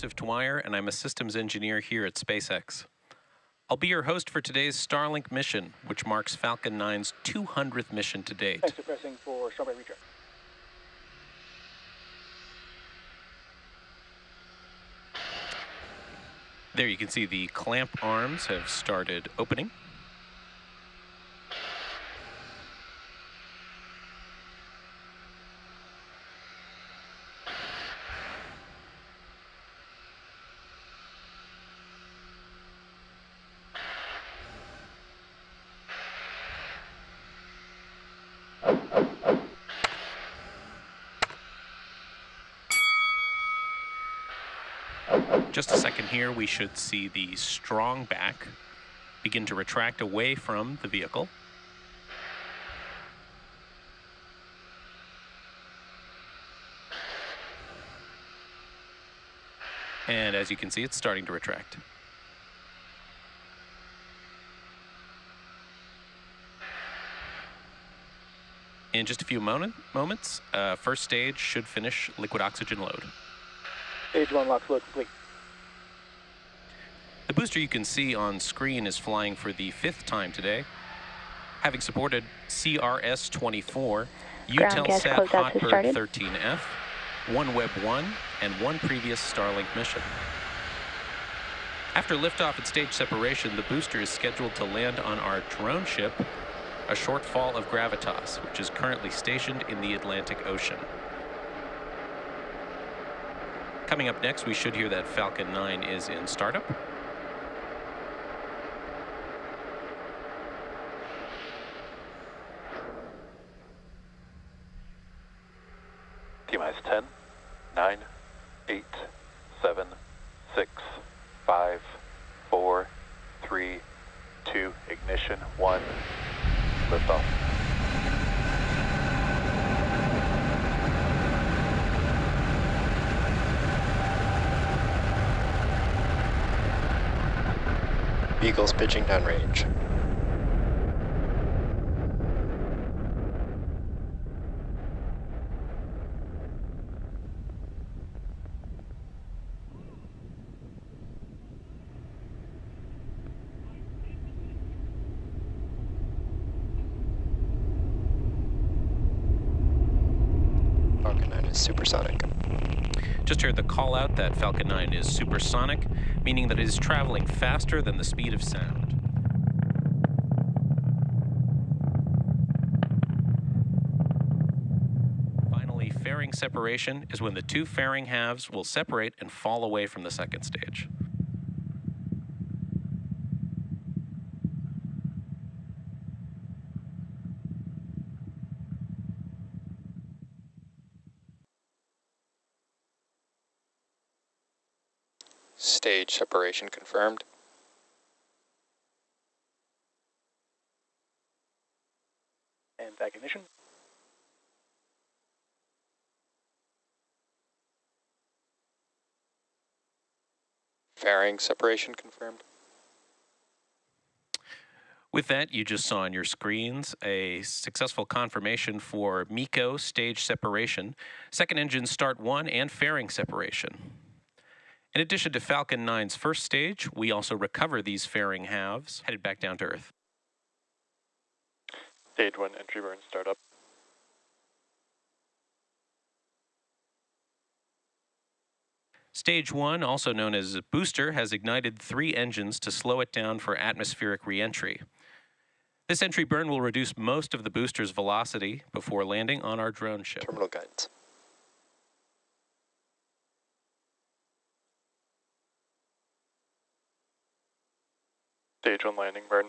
Joseph Dwyer, and I'm a systems engineer here at SpaceX. I'll be your host for today's Starlink mission, which marks Falcon 9's 200th mission to date. Thanks for pressing for strawberry retract. There you can see the clamp arms have started opening. Just a second here, we should see the strong back begin to retract away from the vehicle. And as you can see, it's starting to retract. In just a few moments, first stage should finish liquid oxygen load. Stage 1 LOX load complete. The booster you can see on screen is flying for the 5th time today, having supported CRS-24, Eutelsat HOTBIRD 13F, OneWeb 1, and one previous Starlink mission. After liftoff and stage separation, the booster is scheduled to land on our drone ship, A Shortfall of Gravitas, which is currently stationed in the Atlantic Ocean. Coming up next, we should hear that Falcon 9 is in startup. T-minus 10, 9, 8, 7, 6, 5, 4, 3, 2, ignition, 1, liftoff. Vehicles pitching downrange. Falcon 9 is supersonic. Just heard the call out that Falcon 9 is supersonic, meaning that it is traveling faster than the speed of sound. Finally, fairing separation is when the two fairing halves will separate and fall away from the second stage. Stage separation confirmed. And back ignition. Fairing separation confirmed. With that, you just saw on your screens a successful confirmation for MECO stage separation, second engine start 1, and fairing separation. In addition to Falcon 9's first stage, we also recover these fairing halves, headed back down to Earth. Stage 1 entry burn startup. Stage 1, also known as booster, has ignited 3 engines to slow it down for atmospheric re-entry. This entry burn will reduce most of the booster's velocity before landing on our drone ship. Terminal guidance. Stage 1 landing burn.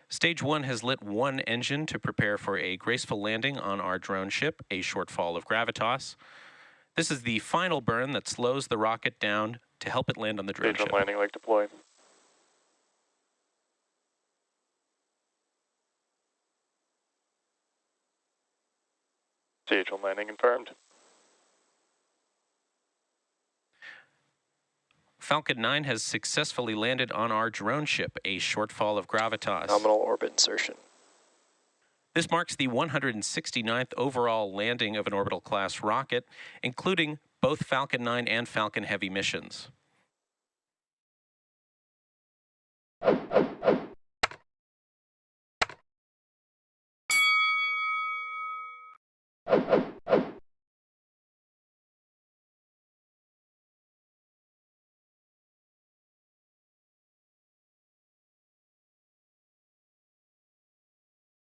Stage 1 has lit 1 engine to prepare for a graceful landing on our drone ship, A Shortfall of Gravitas. This is the final burn that slows the rocket down to help it land on the drone Stage 1 ship. landing leg deploy. Stage 1 landing confirmed. Falcon 9 has successfully landed on our drone ship, A Shortfall of Gravitas. Nominal orbit insertion. This marks the 169th overall landing of an orbital class rocket, including both Falcon 9 and Falcon Heavy missions.